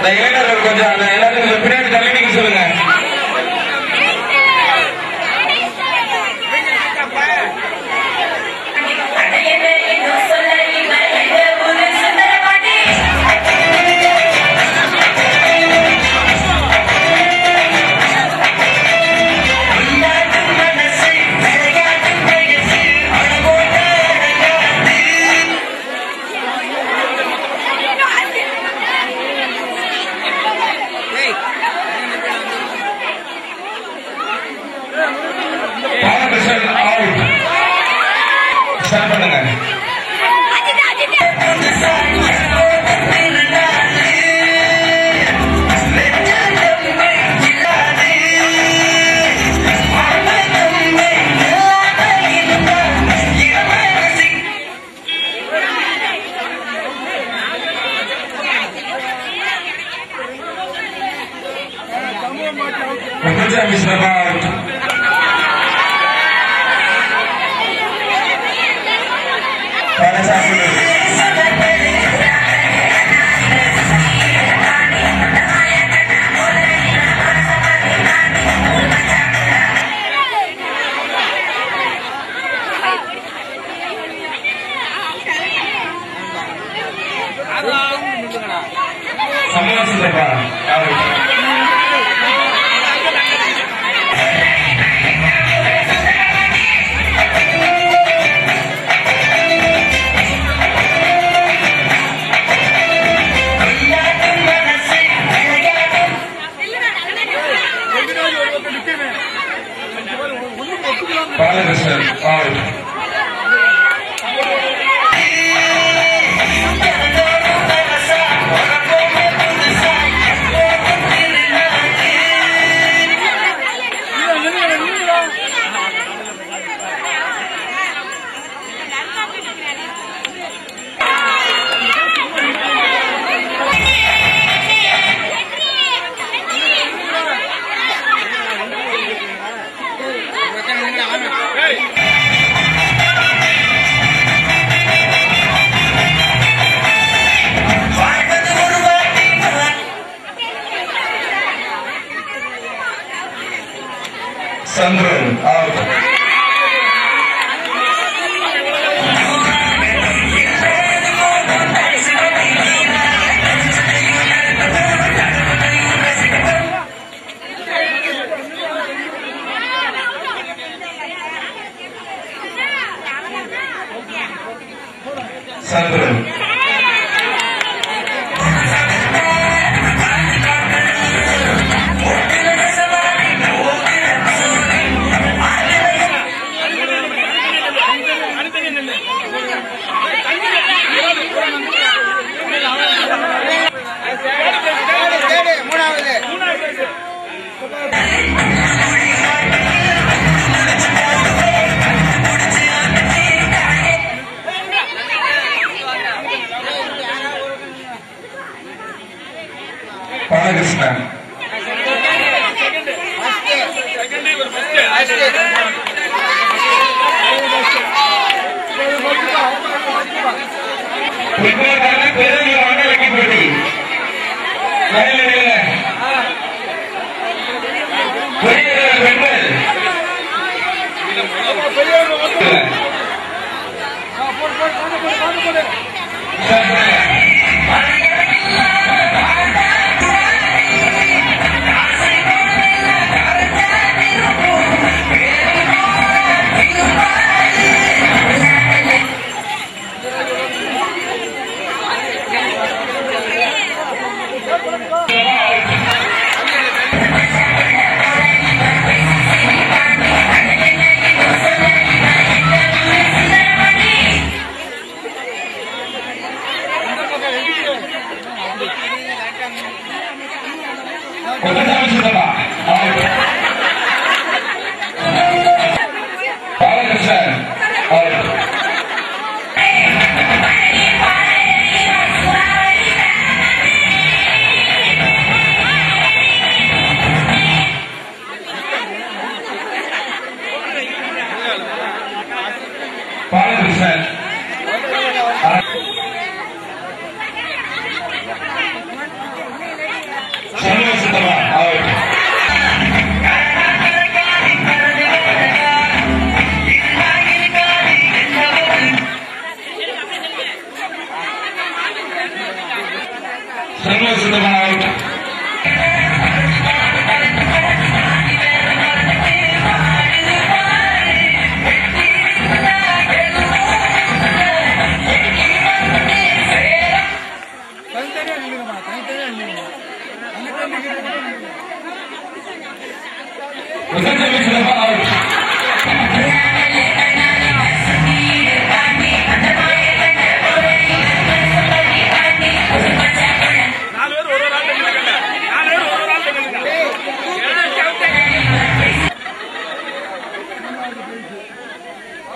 இளைஞர்கள் கொஞ்சம் அந்த எல்லாத்துக்கும் பின்னாடி தள்ளி நீங்க சொல்லுங்க.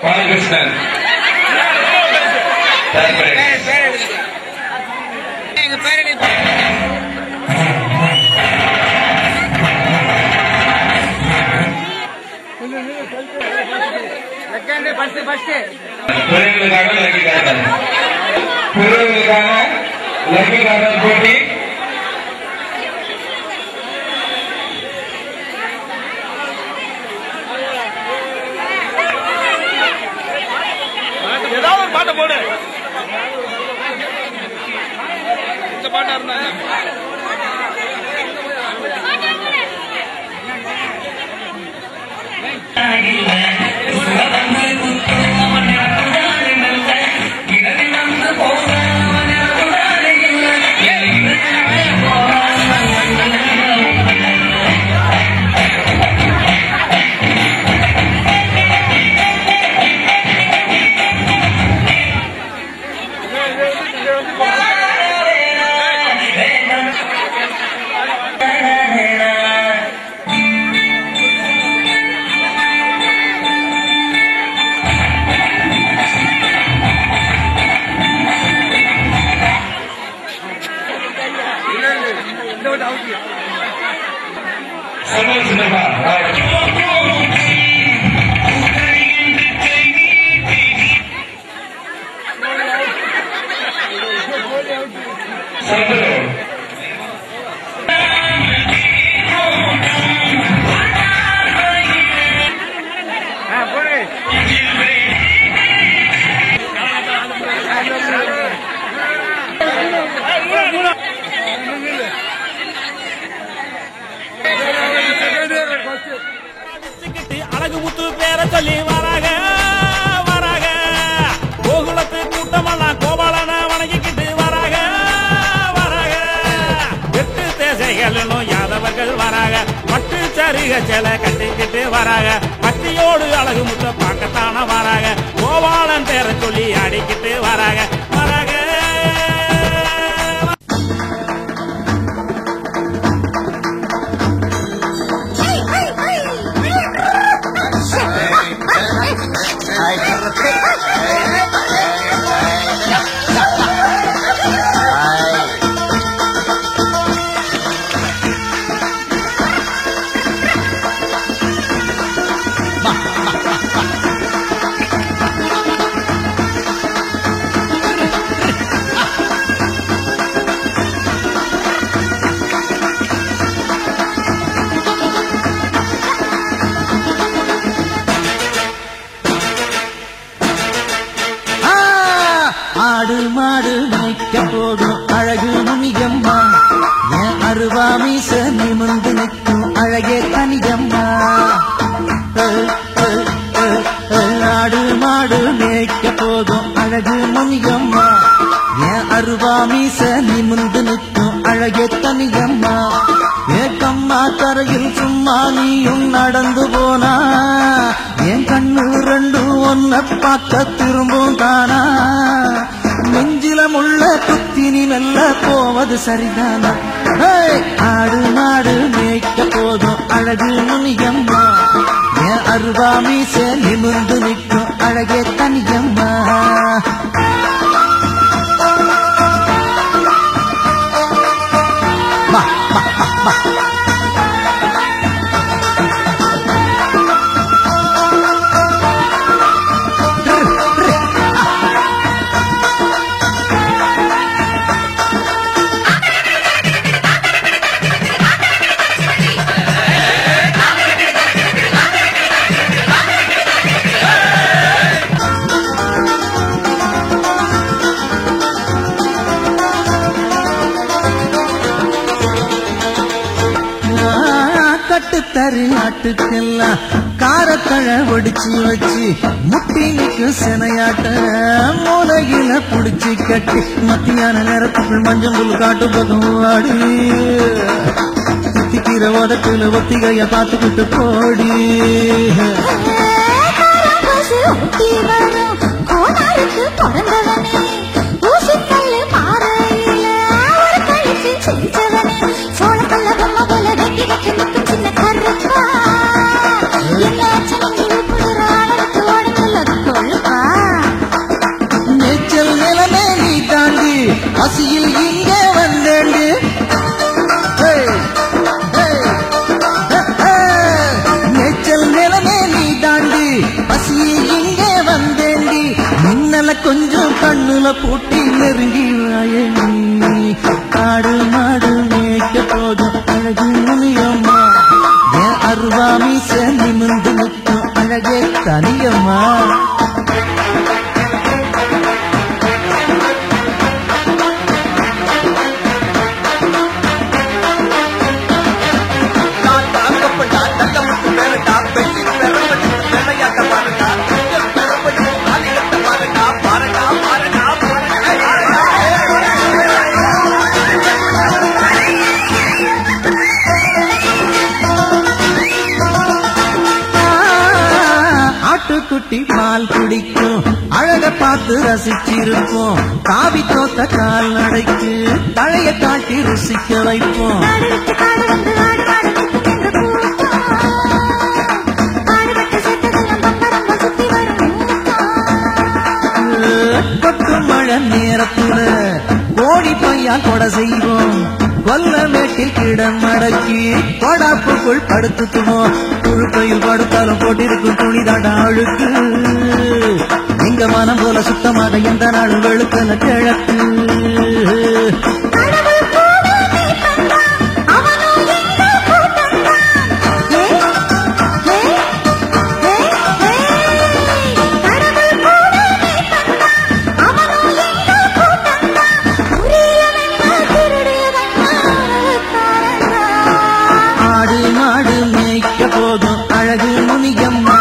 பாலகிருஷ்ணன். பிறகுகளுக்காக லக்கி கார்டன் போட்டி. ஏதாவது ஒரு பாட்டை போடு. இந்த பாட்டா இருந்தா அழகு முத்து பேர சொல்லி வராக வராக கோகுலத்து கூட்டமெல்லாம் கோபாலன வணங்கிக்கிட்டு வராக வராக எட்டு தேசைகளும் யாதவர்கள் வராக பட்டு சரிக சில கட்டிக்கிட்டு வராக பட்டியோடு அழகு முத்த பார்க்கத்தான வராக கோபாலன் பேர சொல்லி அடிக்கிட்டு வராக வராக. ஆடு மாடு மேய்க்க போடும் அழகு நுனியம்மா, என் அருவா மீச நிமிர்ந்து நிற்கும் அழகே கனியம்மா. ஆடு மாடு மேய்க்க போதும் அழகு நுனியம்மா, என் அருவா மீச நிமிர்ந்து நிற்கும் அழகே தனியம்மா. ஏக்கம்மா கரையில் சும்மா நீயும் நடந்து போனா, என் கண்ணு ரெண்டு ஒன்ன பார்க்க திரும்பும் தானா. நெஞ்சில முள்ள குத்தினி மெல்ல போவது சரிதானா. ஆடு மாடு மேய்க்க போதும் அழகு நுனியம்மா, என் அருவா மீச நிமிர்ந்து நிற்கும் அழகே தனியம்மா. கட்டுத்தறி நாட்டுக்கெல்லாம் காரத்தழ ஒடிச்சு வச்சு முட்டி நிற்கும் செனையாட்ட மூலகில புடிச்சு கட்டி மத்தியான நேரத்துக்குள் மஞ்சள் காட்டு பக்கம் ஆடி சுத்திக்கிற உதட்டுல ஒத்திகைய பார்த்துக்கிட்டு போடி. தலை கொஞ்சம் கண்ணுல பூட்டி நெருங்கி வாயனி காடு மாடு மேய்க்க போதும் அழகு முனியம்மா என் அருவாமீச நிமிர்ந்து நிற்கும் அழகே தனியம்மா குட்டி பால் குடிக்கும் அழக பார்த்து ரசிச்சிருப்போம் காவி தோத்த கால் நடைக்கு தழைய காட்டி ருசிக்க வைப்போம் கொட்டு மழை நேரத்துல கோடி பையா கொடை செய்வோம் கொல்ல மேட்டில் கிடம் மடக்கி கொடாப்புக்குள் படுத்துக்குவோம் குழுக்கையில் படுத்தாலும் போட்டிருக்கும் துணிதாண்டா அழுக்கு எங்க மனம் போல சுத்தமாக எந்த நாளும் வெளுக்கல கிழக்கு போதும் அழகு முனியம்மா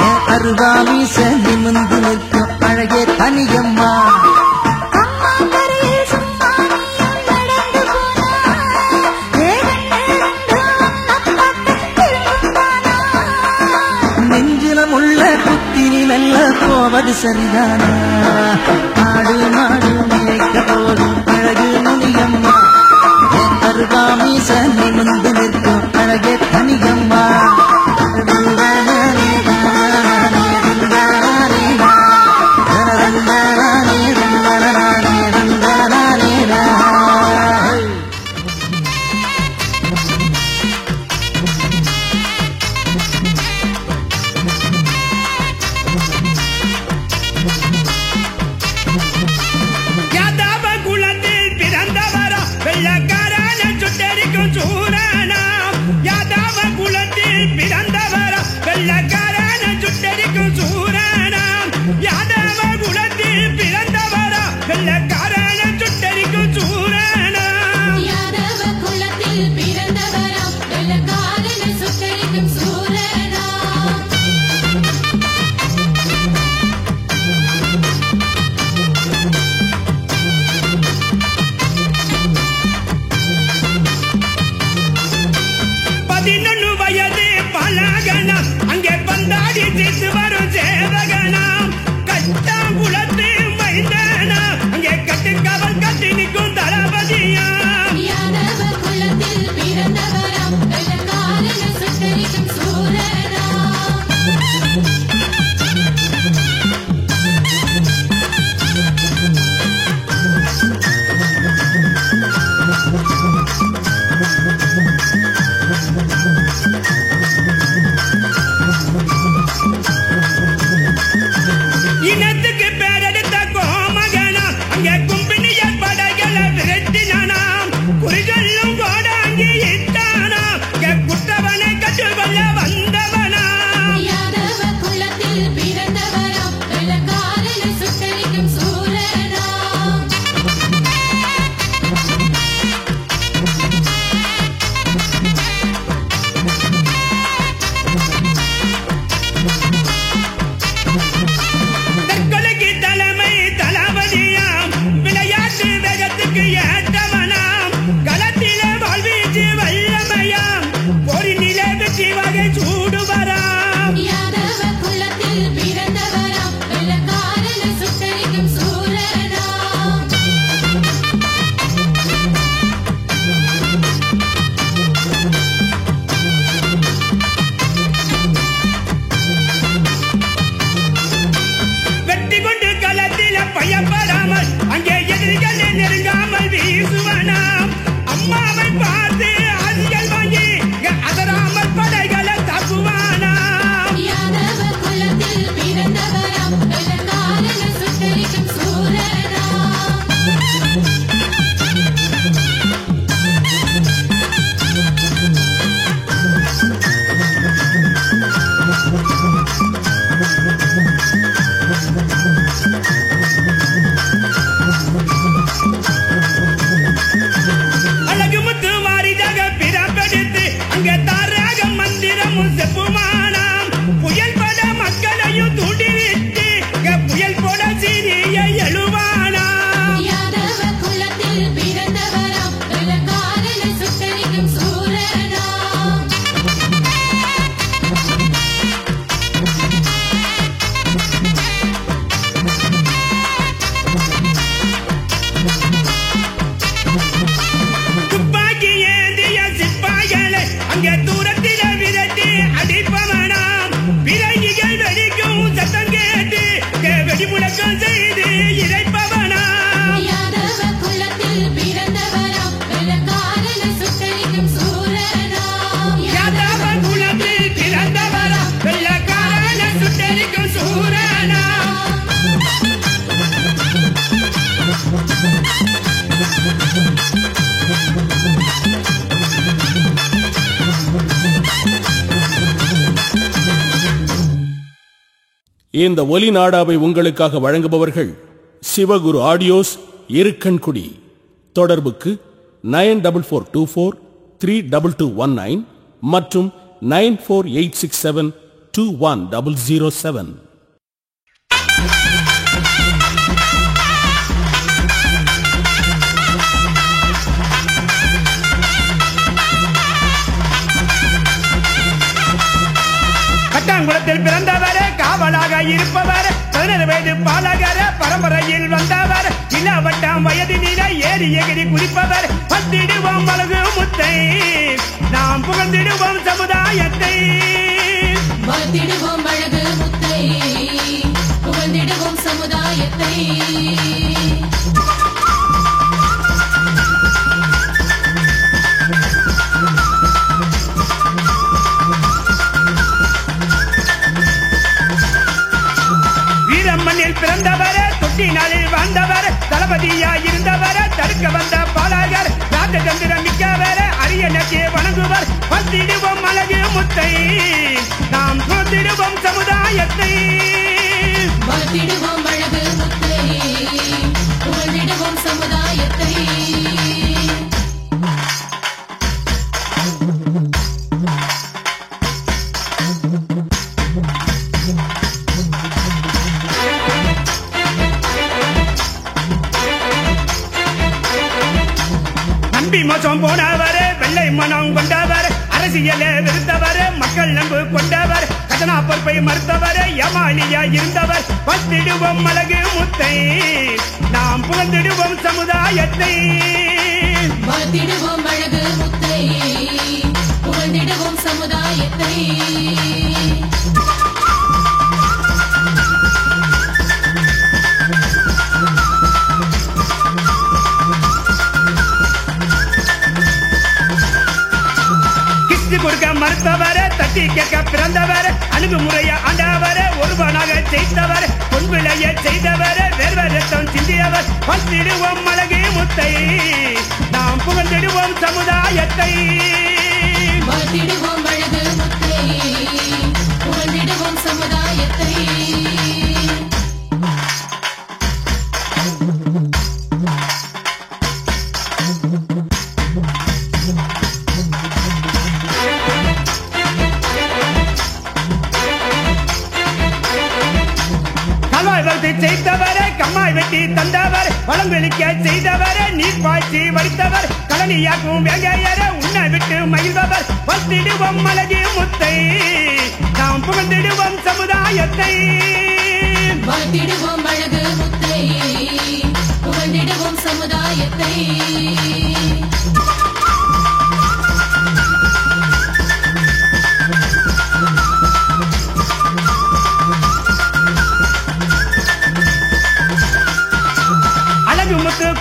என் அருவாமீச நிமிர்ந்து நிற்கும் அழகே தனியம்மா நெஞ்சிலம் உள்ள குத்தினி மெல்ல போவது சரிதானா ஆடு மாடு மேய்க்க போதும் அழகு முனியம்மா என் அருவாமீச நிமிர்ந்து நிற்கும் அழகே தனியம்மா இந்த ஒலி நாடாவை உங்களுக்காக வழங்குபவர்கள் சிவகுரு ஆடியோஸ், இருக்கன்குடி. தொடர்புக்கு 9442432219 மற்றும் 9486721007. கட்டாங்குளத்தில் பிறந்தவர், காவலாக இருப்பவர், 17 வயது பாலகர பரம்பரையில் வந்தவர், இளவட்டம் வயதினில ஏறி எகிரி குதிப்பவர், பத்திடுவோம் அழகு முத்தை, நாம் புகழ்ந்திடுவோம் சமுதாயத்தை, வாழ்த்திடுவோம் அழகு முத்தை, புகழ்ந்திடுவோம் சமுதாயத்தை. வீரம்மனில் பிறந்தவர், தொட்டினாலில் வாழ்ந்தவர், தளபதியா இருந்தவர், தடுக்க வந்த பாலகர், ராஜதந்திரம் மிக்கவர், அரியணக்கே வணங்குவர், பத்திடுவோம் அழகு முத்தை, நாம் புகழ்ந்திடுவோம் சமுதாயத்தை, வாழ்த்திடுவோம் அழகு முத்தை, புகழ்ந்திடுவோம் சமுதாயத்தை. நம்பி மோசம் போனவர், வெள்ளை மனம் கொண்டவர், அரசியலை வெறுத்தவர், மக்கள் நம்பு கொண்டவர், கதனா பொறுப்பை மறுத்தவர், ஏமாளியா இருந்தவர், பத்திடுவோம் அழகு முத்தை, நாம் புகழ்ந்திடுவோம் சமுதாயத்தை, வாழ்த்திடுவோம் அழகு முத்தை, புகழ்ந்திடுவோம் சமுதாயத்தை. கொடுக்க மறுத்தவர், தட்டி கேட்க பிறந்தவர், அணுகுமுறைய ஆண்டவர், ஒருவனாக செய்தவர், பொன்விளைய செய்தவர், வேர்வ ரத்தம் சிந்தியவர், பத்திடுவோம் அழகு முத்தை, நாம் புகழ்ந்திடுவோம் சமுதாயத்தை, வாழ்த்திடுவோம் அழகு முத்தை, புகழ்ந்திடுவோம் சமுதாயத்தை. செய்தவர், கம்மாய் வெட்டி தந்தவர், வளங்களிக்க செய்தவர், நீர் பாய்ச்சி வடித்தவர், கலனியாக்கும் வேங்கையர உன்னை விட்டு மகிழ்ந்தவர், பத்திடுவோம் அழகு முத்தை, நாம் புகழ்ந்திடுவோம் சமுதாயத்தை, வாழ்த்திடுவோம் அழகு முத்தை, புகழ்ந்திடுவோம் சமுதாயத்தை.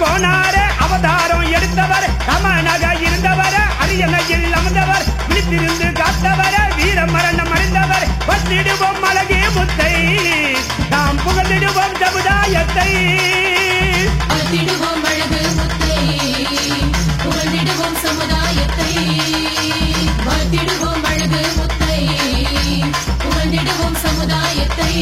போனார அவதாரம் எடுத்தவர், ராமனாக இருந்தவர், அரியணையில் அமர்ந்தவர், விழித்திருந்து காத்தவர், வீர மரணம் அடைந்தவர், பத்திடுவோம் அழகு முத்தை, நாம் புகழ்ந்திடுவோம் சமுதாயத்தை, வாழ்த்திடுவோம் அழகு முத்தை, புகழ்ந்திடுவோம் சமுதாயத்தை, வாழ்த்திடுவோம் அழகு முத்தை, புகழ்ந்திடுவோம் சமுதாயத்தை.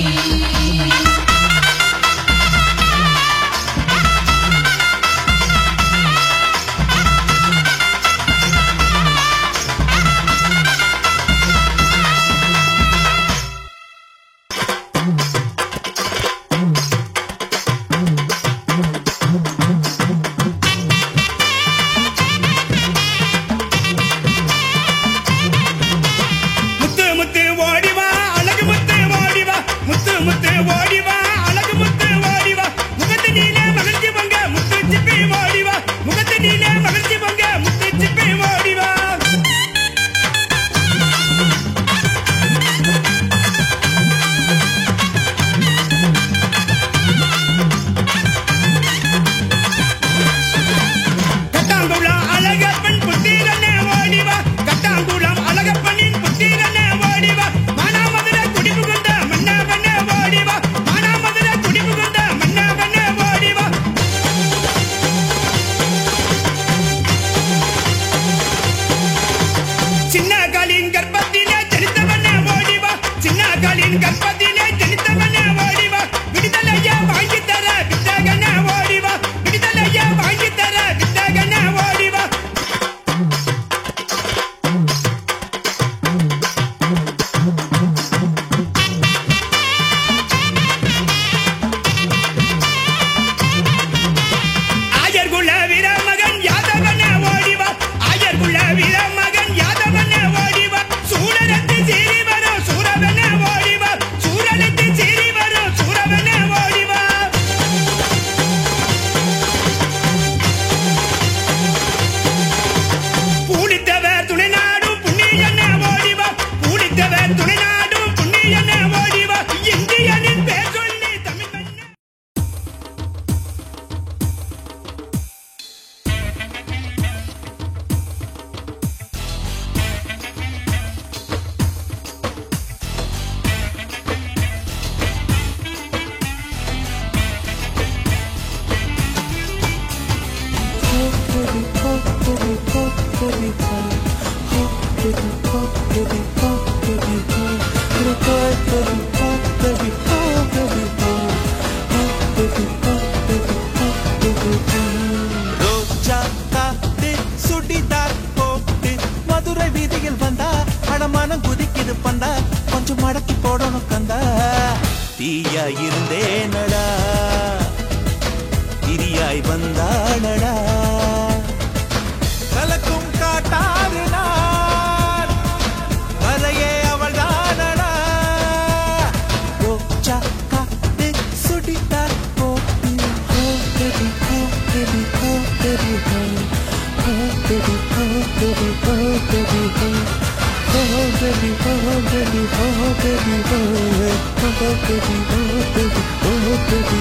இருந்தேனடா திரியாய் வந்தாளடா கலக்கும் காட்டாறு நான் கலையே அவள் தானடா ரோச்சா காத்து சுடித்தார் போட்டு ஹோ பேபி ஹோ பேபி ஹோ பேபி ஹோ பேபி ஹோ பேபி ஹோ பேபி ஹோ Oh baby, oh baby, oh baby, oh baby, oh baby, oh baby.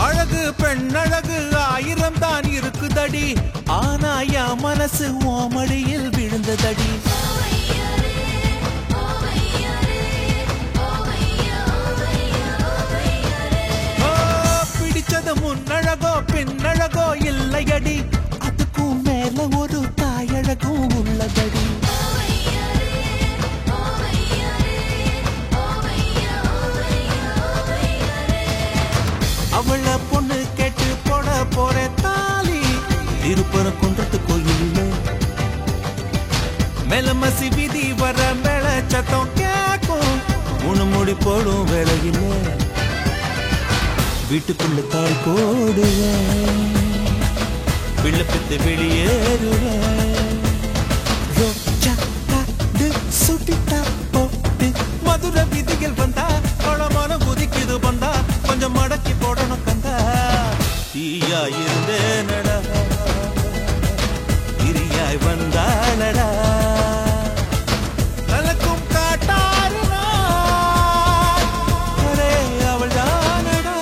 அழகு பெண்ணழகு ஆயிரம் தான் இருக்குதடி ஆனா என் மனசு ஓமடியில் விழுந்ததடி பிடிச்சது முன்னழகோ பின்னழகோ இல்லையடி அதுக்கும் மேல ஒரு தாயழகும் உள்ளதடி அவள பொண்ணு கேட்டு போட போற தாலி திருப்பர குன்றத்து கோயில்ல மேலமசி வீதி வர மேல சத்தம் கேக்கும் உணு மூடி போடும் வேலையில வீட்டுக்குள்ள தாய் போடுவேன் விண்ணப்பித்து வெளியேறுவேன் சுட்டிட்டா போட்டு மதுர வீதியில் வந்தா பழமான குதிக்குது வந்தா கொஞ்சம் மடக்கி போடணும் கந்தா தீயா இருந்தேனடா திரியாய் வந்தாளடா கலக்கும் காட்டாறு அரே அவள் தானடா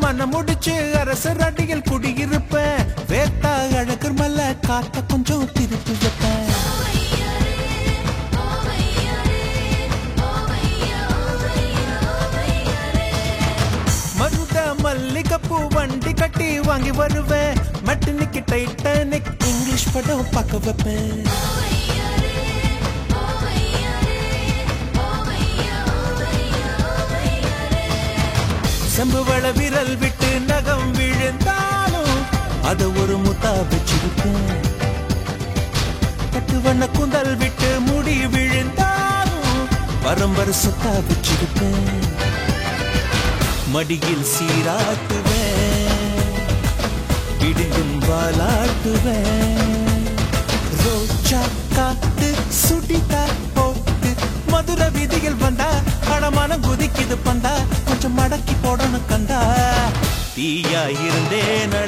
மன முடிச்சு அரசர் அடியில் குடியிருப்பேன் வேத்தா அழகர் மல்ல காட்ட கொஞ்சம் திருப்பி வைப்பேன் மருத மல்லிகைப்பூ வண்டி கட்டி வாங்கி வருவேன் மெட்டனிக்கு டைட்டானிக் இங்கிலீஷ் படம் பார்க்க வைப்பேன் செம்புவள விரல் விட்டு நகம் விழுந்தாலும் அத ஒரு முத்தா வச்சிருப்பேன் கட்டுவண்ண குந்தல் விட்டு முடி விழுந்தாலும் பரம்பர சொத்தா வச்சிருப்பேன் மடியில் சீராட்டுவேன் விடுங்கும் வாலாட்டுவேன் ரோஜா காத்து சுடித்தா போட்டு மதுர வீதியில் வந்தா பணமான குதிக்குது பந்தா கொஞ்சம் மடக்கி போடணும் கந்தா தீயா இருந்தேனடா